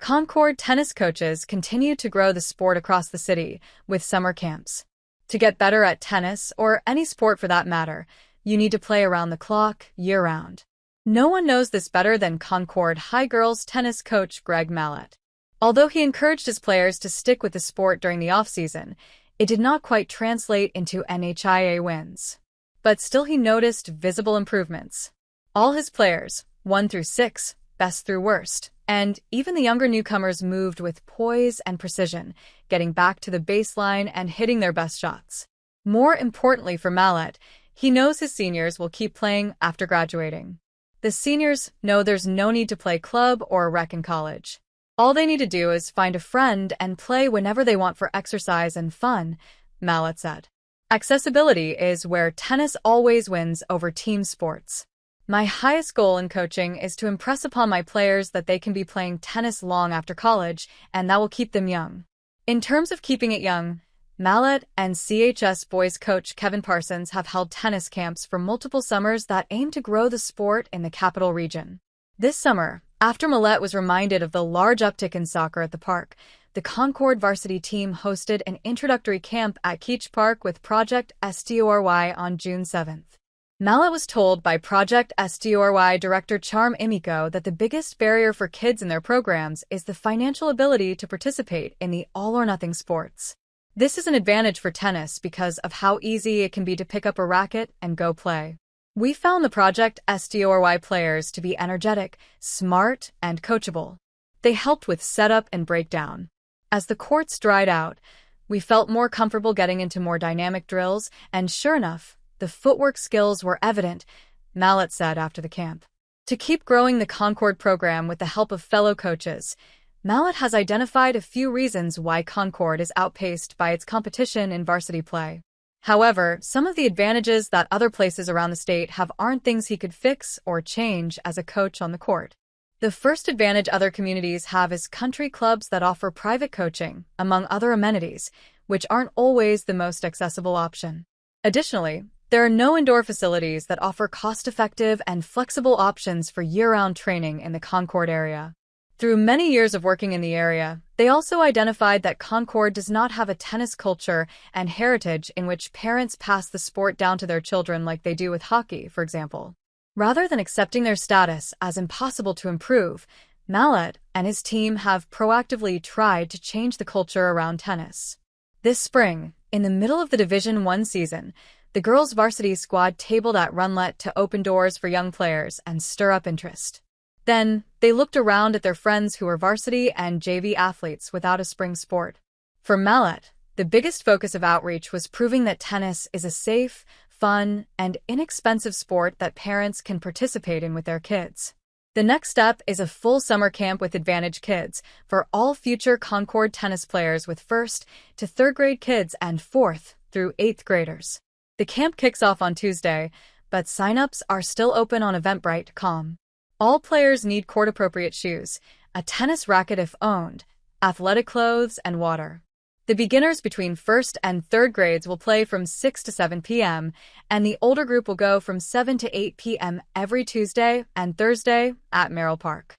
Concord tennis coaches continue to grow the sport across the city with summer camps. To get better at tennis, or any sport for that matter, you need to play around the clock, year-round. No one knows this better than Concord High girls tennis coach Greg Mallett. Although he encouraged his players to stick with the sport during the off-season, it did not quite translate into NHIA wins. But still he noticed visible improvements. All his players, 1 through 6, best through worst, and even the younger newcomers moved with poise and precision, getting back to the baseline and hitting their best shots. More importantly for Mallett, he knows his seniors will keep playing after graduating. The seniors know there's no need to play club or rec in college. All they need to do is find a friend and play whenever they want for exercise and fun, Mallett said. Accessibility is where tennis always wins over team sports. My highest goal in coaching is to impress upon my players that they can be playing tennis long after college, and that will keep them young. In terms of keeping it young, Mallett and CHS boys coach Kevin Parsons have held tennis camps for multiple summers that aim to grow the sport in the capital region. This summer, after Mallett was reminded of the large uptick in soccer at the park, the Concord varsity team hosted an introductory camp at Keach Park with Project STORY on June 7th. Mallett was told by Project STORY director Charm Imiko that the biggest barrier for kids in their programs is the financial ability to participate in the all-or-nothing sports. This is an advantage for tennis because of how easy it can be to pick up a racket and go play. We found the Project STORY players to be energetic, smart, and coachable. They helped with setup and breakdown. As the courts dried out, we felt more comfortable getting into more dynamic drills, and sure enough, the footwork skills were evident, Mallett said after the camp. To keep growing the Concord program with the help of fellow coaches, Mallett has identified a few reasons why Concord is outpaced by its competition in varsity play. However, some of the advantages that other places around the state have aren't things he could fix or change as a coach on the court. The first advantage other communities have is country clubs that offer private coaching, among other amenities, which aren't always the most accessible option. Additionally, there are no indoor facilities that offer cost-effective and flexible options for year-round training in the Concord area. Through many years of working in the area, they also identified that Concord does not have a tennis culture and heritage in which parents pass the sport down to their children like they do with hockey, for example. Rather than accepting their status as impossible to improve, Mallett and his team have proactively tried to change the culture around tennis. This spring, in the middle of the Division I season, the girls' varsity squad tabled at Runlet to open doors for young players and stir up interest. Then, they looked around at their friends who were varsity and JV athletes without a spring sport. For Mallett, the biggest focus of outreach was proving that tennis is a safe, fun, and inexpensive sport that parents can participate in with their kids. The next step is a full summer camp with Advantage Kids for all future Concord tennis players with 1st to 3rd grade kids and 4th through 8th graders. The camp kicks off on Tuesday, but sign-ups are still open on Eventbrite.com. All players need court-appropriate shoes, a tennis racket if owned, athletic clothes, and water. The beginners between 1st and 3rd grades will play from 6 to 7 p.m., and the older group will go from 7 to 8 p.m. every Tuesday and Thursday at Merrill Park.